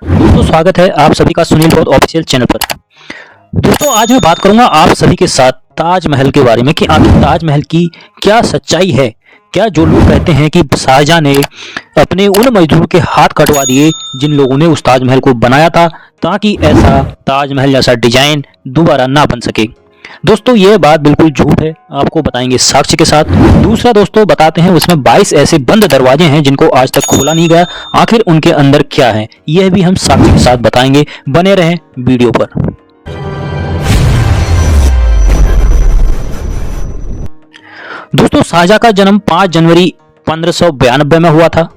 दोस्तों स्वागत है आप सभी का सुनील राउत ऑफिशियल चैनल पर। दोस्तों आज मैं बात करूंगा आप सभी के साथ ताजमहल के बारे में कि आखिर ताजमहल की क्या सच्चाई है। क्या जो लोग कहते हैं कि शाहजहां ने अपने उन मजदूर के हाथ कटवा दिए जिन लोगों ने उस ताजमहल को बनाया था ताकि ऐसा ताजमहल जैसा डिजाइन दोबारा ना बन सके। दोस्तों ये बात बिल्कुल झूठ है, आपको बताएंगे साक्ष्य के साथ। दूसरा दोस्तों बताते हैं उसमें 22 ऐसे बंद दरवाजे हैं जिनको आज तक खोला नहीं गया, आखिर उनके अंदर क्या है यह भी हम साक्ष्य के साथ बताएंगे। बने रहें वीडियो पर। दोस्तों शाहजहां का जन्म 5 जनवरी 1592 में हुआ था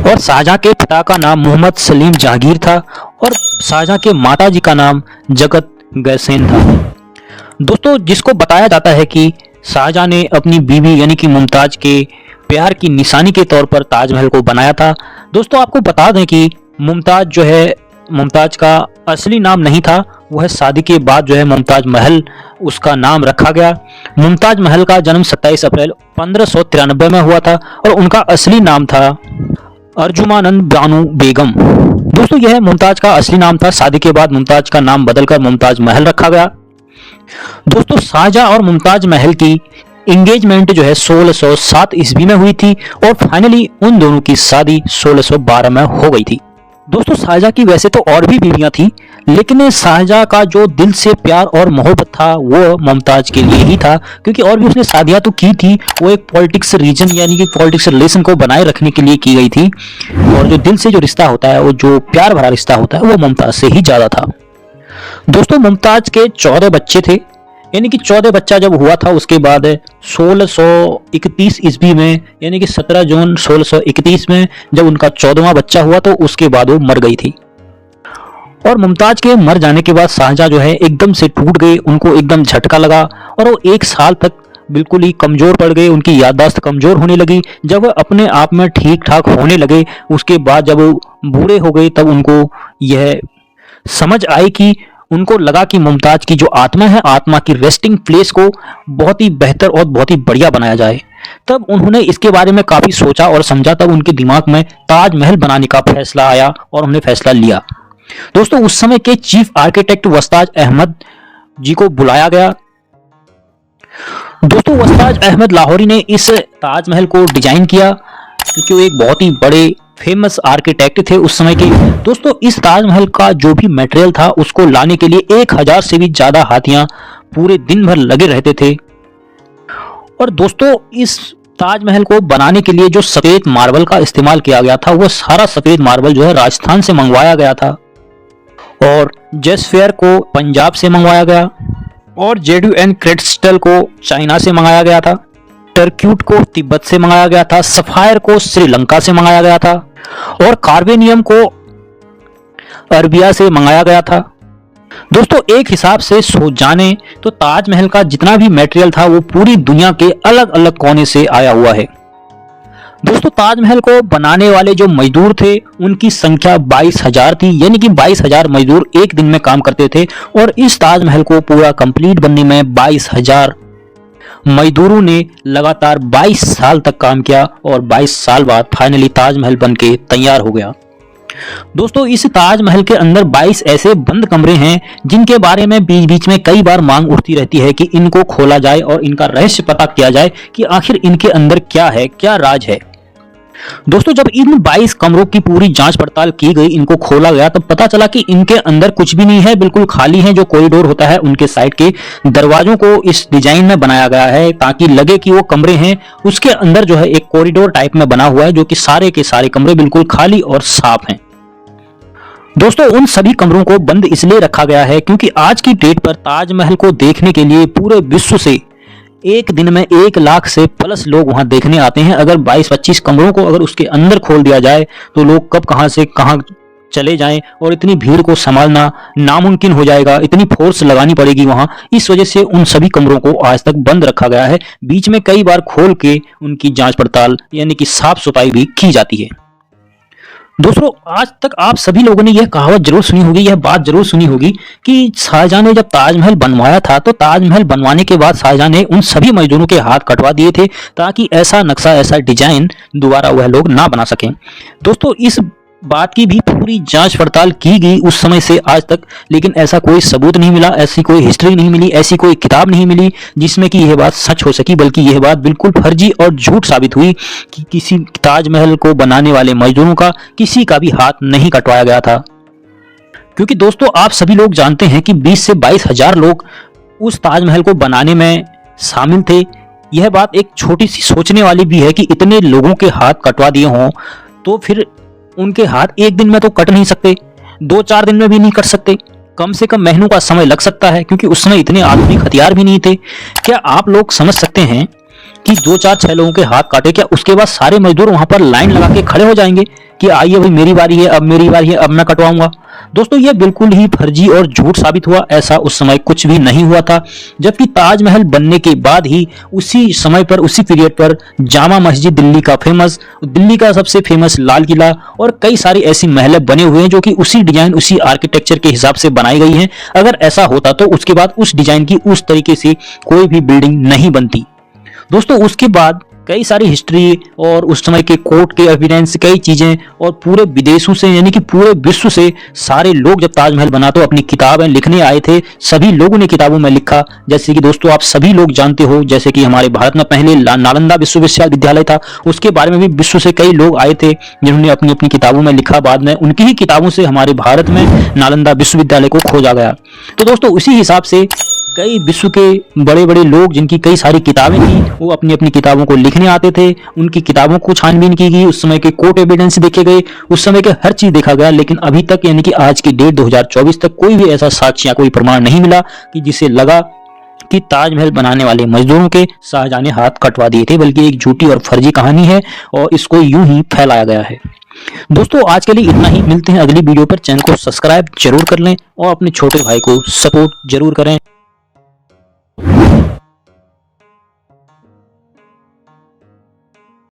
और शाहजहां के पिता का नाम मोहम्मद सलीम जहांगीर था और शाहजहां के माताजी का नाम जगत गैसेन था। दोस्तों जिसको बताया जाता है कि शाहजहां ने अपनी बीवी यानी कि मुमताज के प्यार की निशानी के तौर पर ताजमहल को बनाया था। दोस्तों आपको बता दें कि मुमताज का असली नाम नहीं था, वह शादी के बाद मुमताज महल उसका नाम रखा गया। मुमताज महल का जन्म 27 अप्रैल 1593 में हुआ था और उनका असली नाम था अर्जुमानंद बानो बेगम। दोस्तों यह मुमताज का असली नाम था, शादी के बाद मुमताज का नाम बदलकर मुमताज महल रखा गया। दोस्तों शाहजहां और मुमताज महल की एंगेजमेंट 1607 ईस्वी में हुई थी और फाइनली उन दोनों की शादी 1612 में हो गई थी। दोस्तों शाहजहां की वैसे तो और भी बीवियां थी, लेकिन शाहजहां का जो दिल से प्यार और मोहब्बत था वो मुमताज के लिए ही था, क्योंकि और भी उसने शादियां तो की थी, वो एक पॉलिटिक्स रीजन यानी कि पॉलिटिक्स रिलेशन को बनाए रखने के लिए की गई थी। और जो दिल से जो रिश्ता होता है, वो जो प्यार भरा रिश्ता होता है, वो मुमताज से ही ज्यादा था। दोस्तों मुमताज के 14 बच्चे थे, यानी कि 14 बच्चा जब हुआ था उसके बाद 1631 ईस्वी में यानी कि 17 जून 1631 में जब उनका 14वां बच्चा हुआ तो उसके बाद वो मर गई थी। और मुमताज के मर जाने के बाद शाहजहां एकदम से टूट गए, उनको एकदम झटका लगा और वो 1 साल तक बिल्कुल ही कमजोर पड़ गए, उनकी याददाश्त कमजोर होने लगी। जब वह अपने आप में ठीक ठाक होने लगे उसके बाद जब वो बूढ़े हो गए तब उनको यह समझ आई कि उनको लगा कि मुमताज की जो आत्मा है, आत्मा की रेस्टिंग प्लेस को बहुत ही बेहतर और बहुत ही बढ़िया बनाया जाए। तब उन्होंने इसके बारे में काफी सोचा और समझा, तब उनके दिमाग में ताजमहल बनाने का फैसला आया और उन्होंने फैसला लिया। दोस्तों उस समय के चीफ आर्किटेक्ट वस्ताज अहमद जी को बुलाया गया। दोस्तों वस्ताज अहमद लाहौरी ने इस ताजमहल को डिजाइन किया क्योंकि वो एक बहुत ही बड़े फेमस आर्किटेक्ट थे उस समय के। दोस्तों इस ताजमहल का जो भी मटेरियल था उसको लाने के लिए 1000 से भी ज्यादा हाथियां पूरे दिन भर लगे रहते थे। और दोस्तों इस ताजमहल को बनाने के लिए जो सफेद मार्बल का इस्तेमाल किया गया था, वो सारा सफेद मार्बल राजस्थान से मंगवाया गया था और जेसफेयर को पंजाब से मंगवाया गया और जेडुएन क्रिस्टल को चाइना से मंगाया गया था, टर्क्यूट को तिब्बत से मंगाया गया था, सफायर को श्रीलंका से मंगाया गया था और कार्बेनियम को अरबिया से मंगाया गया था। दोस्तों एक हिसाब से सोच जाने तो ताजमहल का जितना भी मटेरियल था वो पूरी दुनिया के अलग अलग कोने से आया हुआ है। दोस्तों ताजमहल को बनाने वाले जो मजदूर थे उनकी संख्या 22,000 थी, यानी कि 22,000 मजदूर एक दिन में काम करते थे और इस ताजमहल को पूरा कंप्लीट बनने में 22,000 मजदूरों ने लगातार 22 साल तक काम किया और 22 साल बाद फाइनली ताजमहल बनके तैयार हो गया। दोस्तों इस ताजमहल के अंदर 22 ऐसे बंद कमरे हैं जिनके बारे में बीच बीच में कई बार मांग उठती रहती है कि इनको खोला जाए और इनका रहस्य पता किया जाए कि आखिर इनके अंदर क्या है, क्या राज है। दोस्तों जब इन 22 कमरों की पूरी जांच पड़ताल की गई, इनको खोला गया, तब पता चला कि इनके अंदर कुछ भी नहीं है, बिल्कुल खाली है। जो कॉरिडोर होता है उनके साइड के दरवाजों को इस डिजाइन में बनाया गया है ताकि लगे कि वो कमरे हैं। उसके अंदर एक कॉरिडोर टाइप में बना हुआ है जो कि सारे के सारे कमरे बिल्कुल खाली और साफ हैं। दोस्तों उन सभी कमरों को बंद इसलिए रखा गया है क्योंकि आज की डेट पर ताजमहल को देखने के लिए पूरे विश्व से एक दिन में 1 लाख से प्लस लोग वहां देखने आते हैं। अगर 22-25 कमरों को अगर उसके अंदर खोल दिया जाए तो लोग कब कहां से कहां चले जाएं और इतनी भीड़ को संभालना नामुमकिन हो जाएगा, इतनी फोर्स लगानी पड़ेगी वहां। इस वजह से उन सभी कमरों को आज तक बंद रखा गया है। बीच में कई बार खोल के उनकी जांच पड़ताल यानी कि साफ सफाई भी की जाती है। दोस्तों आज तक आप सभी लोगों ने यह कहावत जरूर सुनी होगी, यह बात जरूर सुनी होगी कि शाहजहां ने जब ताजमहल बनवाया था तो ताजमहल बनवाने के बाद शाहजहां ने उन सभी मजदूरों के हाथ कटवा दिए थे ताकि ऐसा नक्शा, ऐसा डिजाइन दोबारा वह लोग ना बना सकें। दोस्तों इस बात की भी पूरी जांच पड़ताल की गई उस समय से आज तक, लेकिन ऐसा कोई सबूत नहीं मिला, ऐसी कोई हिस्ट्री नहीं मिली, ऐसी कोई किताब नहीं मिली जिसमें कि यह बात सच हो सकी, बल्कि यह बात बिल्कुल फर्जी और झूठ साबित हुई कि किसी ताजमहल को बनाने वाले मजदूरों का किसी का भी हाथ नहीं कटवाया गया था। क्योंकि दोस्तों आप सभी लोग जानते हैं कि 20 से 22 हजार लोग उस ताजमहल को बनाने में शामिल थे। यह बात एक छोटी सी सोचने वाली भी है कि इतने लोगों के हाथ कटवा दिए हों तो फिर उनके हाथ एक दिन में तो कट नहीं सकते, 2-4 दिन में भी नहीं कट सकते, कम से कम महीनों का समय लग सकता है, क्योंकि उस समय इतने आधुनिक हथियार भी नहीं थे। क्या आप लोग समझ सकते हैं कि 2-4-6 लोगों के हाथ काटे, क्या उसके बाद सारे मजदूर वहां पर लाइन लगा के खड़े हो जाएंगे कि आइए भाई मेरी बारी है, अब मेरी बारी है, अब मैं कटवाऊंगा? दोस्तों यह बिल्कुल ही फर्जी और झूठ साबित हुआ, ऐसा उस समय कुछ भी नहीं हुआ था। जबकि ताजमहल बनने के बाद ही उसी समय पर, उसी पीरियड पर जामा मस्जिद दिल्ली का सबसे फेमस लाल किला और कई सारी ऐसी महलें बने हुए हैं जो कि उसी डिजाइन, उसी आर्किटेक्चर के हिसाब से बनाई गई हैं। अगर ऐसा होता तो उसके बाद उस डिजाइन की उस तरीके से कोई भी बिल्डिंग नहीं बनती। दोस्तों उसके बाद कई सारी हिस्ट्री और उस समय के कोर्ट के एविडेंस, कई चीजें, और पूरे विदेशों से यानी कि पूरे विश्व से सारे लोग जब ताजमहल बना तो अपनी किताबें लिखने आए थे। सभी लोगों ने किताबों में लिखा, जैसे कि दोस्तों आप सभी लोग जानते हो, जैसे कि हमारे भारत में पहले नालंदा विश्वविद्यालय था, उसके बारे में भी विश्व से कई लोग आए थे जिन्होंने अपनी अपनी किताबों में लिखा। बाद में उनकी ही किताबों से हमारे भारत में नालंदा विश्वविद्यालय को खोजा गया। तो दोस्तों उसी हिसाब से कई विश्व के बड़े बड़े लोग जिनकी कई सारी किताबें थी वो अपनी अपनी किताबों को लिखने आते थे, उनकी किताबों को छानबीन की गई, उस समय के कोर्ट एविडेंस देखे गए, उस समय के हर चीज देखा गया। लेकिन अभी तक यानी कि आज की डेट 2024 तक कोई भी ऐसा साक्ष्य या कोई प्रमाण नहीं मिला कि जिसे लगा कि ताजमहल बनाने वाले मजदूरों के शाहजहां ने हाथ कटवा दिए थे, बल्कि एक झूठी और फर्जी कहानी है और इसको यूं ही फैलाया गया है। दोस्तों आज के लिए इतना ही, मिलते हैं अगली वीडियो पर। चैनल को सब्सक्राइब जरूर कर लें और अपने छोटे भाई को सपोर्ट जरूर करें।